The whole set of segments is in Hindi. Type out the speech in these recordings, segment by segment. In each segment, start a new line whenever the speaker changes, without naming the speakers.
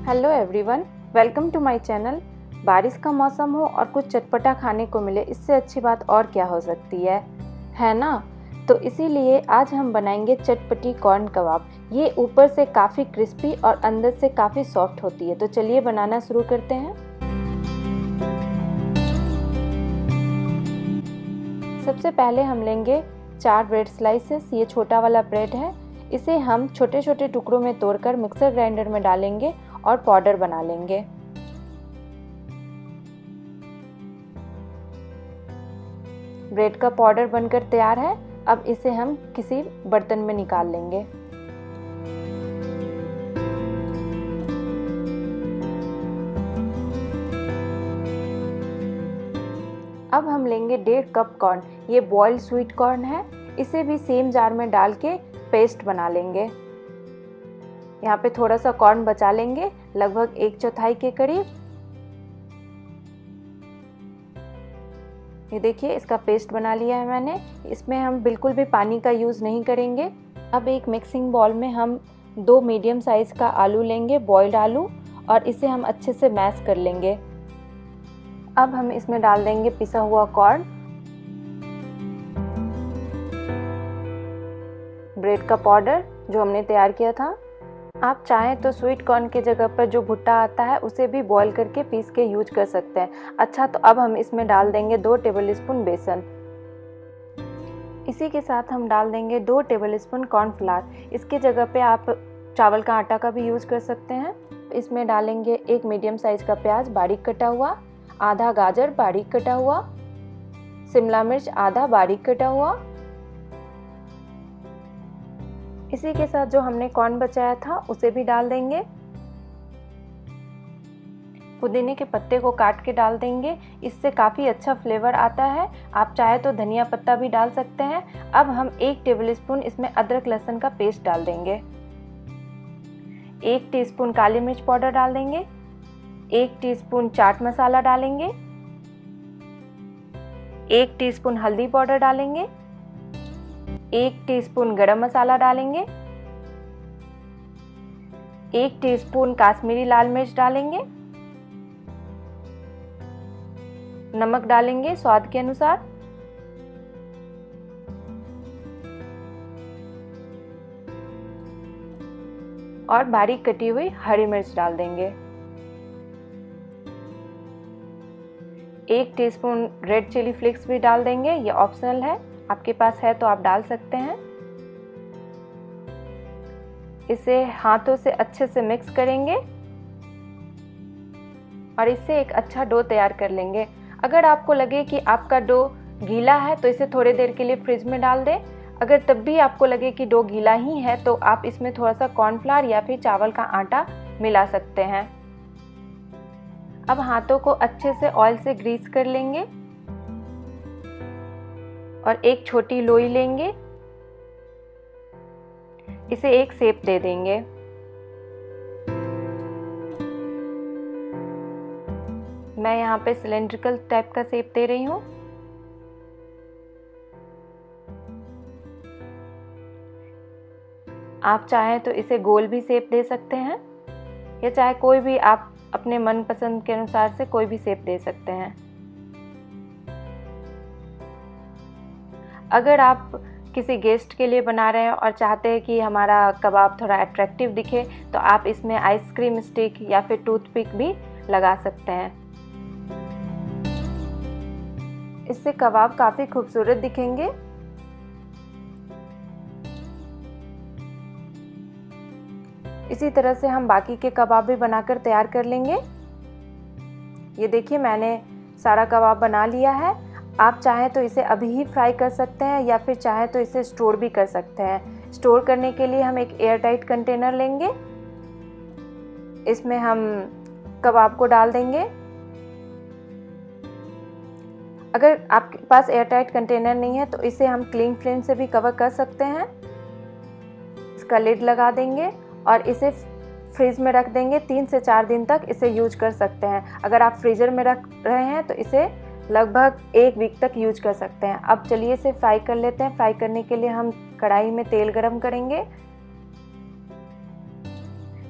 Hello everyone, welcome to my channel. बारिश का मौसम हो और कुछ चटपटा खाने को मिले, इससे अच्छी बात और क्या हो सकती है ना। तो इसीलिए आज हम बनाएंगे चटपटी कॉर्न कबाब। ये ऊपर से काफ़ी क्रिस्पी और अंदर से काफ़ी सॉफ्ट होती है। तो चलिए बनाना शुरू करते हैं। सबसे पहले हम लेंगे 4 ब्रेड स्लाइसेस। ये छोटा वाला ब्रेड है। इसे हम छोटे छोटे टुकड़ों में तोड़कर मिक्सर ग्राइंडर में डालेंगे और पाउडर बना लेंगे। ब्रेड का पाउडर बनकर तैयार है। अब इसे हम किसी बर्तन में निकाल लेंगे। अब हम लेंगे 1.5 कप कॉर्न। ये बॉइल्ड स्वीट कॉर्न है। इसे भी सेम जार में डाल के पेस्ट बना लेंगे। यहाँ पे थोड़ा सा कॉर्न बचा लेंगे, लगभग 1/4 के करीब। ये देखिए, इसका पेस्ट बना लिया है मैंने। इसमें हम बिल्कुल भी पानी का यूज़ नहीं करेंगे। अब एक मिक्सिंग बाउल में हम 2 मीडियम साइज़ का आलू लेंगे, बॉइल्ड आलू, और इसे हम अच्छे से मैश कर लेंगे। अब हम इसमें डाल देंगे पिसा हुआ कॉर्न, ब्रेड का पाउडर जो हमने तैयार किया था। आप चाहें तो स्वीट कॉर्न की जगह पर जो भुट्टा आता है उसे भी बॉईल करके पीस के यूज कर सकते हैं। अच्छा, तो अब हम इसमें डाल देंगे 2 टेबलस्पून बेसन। इसी के साथ हम डाल देंगे 2 टेबलस्पून कॉर्नफ्लावर। इसके जगह पे आप चावल का आटा का भी यूज कर सकते हैं। इसमें डालेंगे 1 मीडियम साइज का प्याज बारीक कटा हुआ, आधा गाजर बारीक कटा हुआ, शिमला मिर्च आधा बारीक कटा हुआ। इसी के साथ जो हमने कॉर्न बचाया था उसे भी डाल देंगे। पुदीने के पत्ते को काट के डाल देंगे, इससे काफ़ी अच्छा फ्लेवर आता है। आप चाहे तो धनिया पत्ता भी डाल सकते हैं। अब हम 1 टेबलस्पून इसमें अदरक लहसुन का पेस्ट डाल देंगे। 1 टीस्पून काली मिर्च पाउडर डाल देंगे। 1 टीस्पून चाट मसाला डालेंगे। 1 टीस्पून हल्दी पाउडर डालेंगे। 1 टीस्पून गरम मसाला डालेंगे। 1 टीस्पून काश्मीरी लाल मिर्च डालेंगे। नमक डालेंगे स्वाद के अनुसार। और बारीक कटी हुई हरी मिर्च डाल देंगे। 1 टीस्पून रेड चिली फ्लेक्स भी डाल देंगे। ये ऑप्शनल है, आपके पास है तो आप डाल सकते हैं। इसे हाथों से अच्छे से मिक्स करेंगे और इससे एक अच्छा डो तैयार कर लेंगे। अगर आपको लगे कि आपका डो गीला है तो इसे थोड़ी देर के लिए फ्रिज में डाल दें। अगर तब भी आपको लगे कि डो गीला ही है तो आप इसमें थोड़ा सा कॉर्नफ्लावर या फिर चावल का आटा मिला सकते हैं। अब हाथों को अच्छे से ऑयल से ग्रीस कर लेंगे और एक छोटी लोई लेंगे। इसे एक शेप दे देंगे। मैं यहाँ पे सिलेंड्रिकल टाइप का शेप दे रही हूँ। आप चाहें तो इसे गोल भी शेप दे सकते हैं, या चाहे कोई भी आप अपने मनपसंद के अनुसार से कोई भी शेप दे सकते हैं। अगर आप किसी गेस्ट के लिए बना रहे हैं और चाहते हैं कि हमारा कबाब थोड़ा अट्रैक्टिव दिखे तो आप इसमें आइसक्रीम स्टिक या फिर टूथपिक भी लगा सकते हैं। इससे कबाब काफ़ी खूबसूरत दिखेंगे। इसी तरह से हम बाकी के कबाब भी बनाकर तैयार कर लेंगे। ये देखिए, मैंने सारा कबाब बना लिया है। आप चाहें तो इसे अभी ही फ्राई कर सकते हैं या फिर चाहें तो इसे स्टोर भी कर सकते हैं। स्टोर करने के लिए हम एक एयर टाइट कंटेनर लेंगे। इसमें हम कबाब को डाल देंगे। अगर आपके पास एयर टाइट कंटेनर नहीं है तो इसे हम क्लिंग फिल्म से भी कवर कर सकते हैं। इसका लिड लगा देंगे और इसे फ्रिज में रख देंगे। 3 से 4 दिन तक इसे यूज कर सकते हैं। अगर आप फ्रीजर में रख रहे हैं तो इसे लगभग 1 वीक तक यूज कर सकते हैं। अब चलिए इसे फ्राई कर लेते हैं। फ्राई करने के लिए हम कढ़ाई में तेल गरम करेंगे।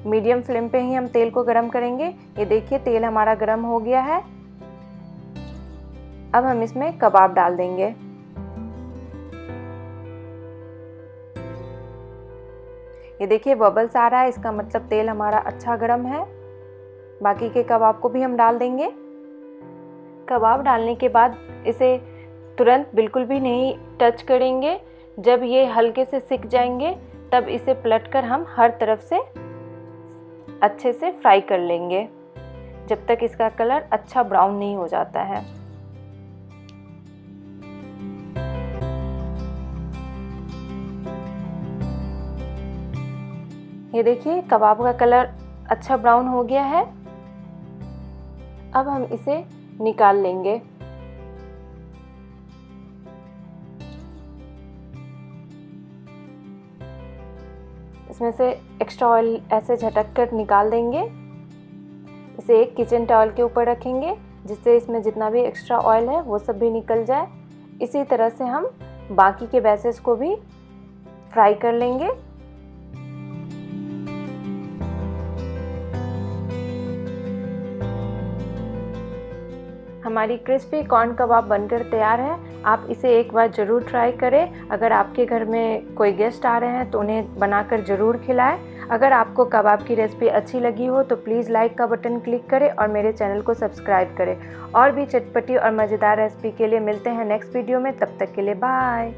मीडियम फ्लेम पे ही हम तेल को गरम करेंगे। ये देखिए तेल हमारा गरम हो गया है। अब हम इसमें कबाब डाल देंगे। ये देखिए बबल्स आ रहा है, इसका मतलब तेल हमारा अच्छा गरम है। बाकी के कबाब को भी हम डाल देंगे। कबाब डालने के बाद इसे तुरंत बिल्कुल भी नहीं टच करेंगे। जब ये हल्के से सिक जाएंगे तब इसे पलटकर हम हर तरफ से अच्छे से फ्राई कर लेंगे, जब तक इसका कलर अच्छा ब्राउन नहीं हो जाता है। ये देखिए कबाब का कलर अच्छा ब्राउन हो गया है। अब हम इसे निकाल लेंगे। इसमें से एक्स्ट्रा ऑयल ऐसे झटक कर निकाल देंगे। इसे एक किचन टॉवल के ऊपर रखेंगे, जिससे इसमें जितना भी एक्स्ट्रा ऑयल है वो सब भी निकल जाए। इसी तरह से हम बाकी के बैचेस को भी फ्राई कर लेंगे। हमारी क्रिस्पी कॉर्न कबाब बनकर तैयार है। आप इसे एक बार ज़रूर ट्राई करें। अगर आपके घर में कोई गेस्ट आ रहे हैं तो उन्हें बनाकर ज़रूर खिलाएं। अगर आपको कबाब की रेसिपी अच्छी लगी हो तो प्लीज़ लाइक का बटन क्लिक करें और मेरे चैनल को सब्सक्राइब करें। और भी चटपटी और मज़ेदार रेसिपी के लिए मिलते हैं नेक्स्ट वीडियो में। तब तक के लिए बाय।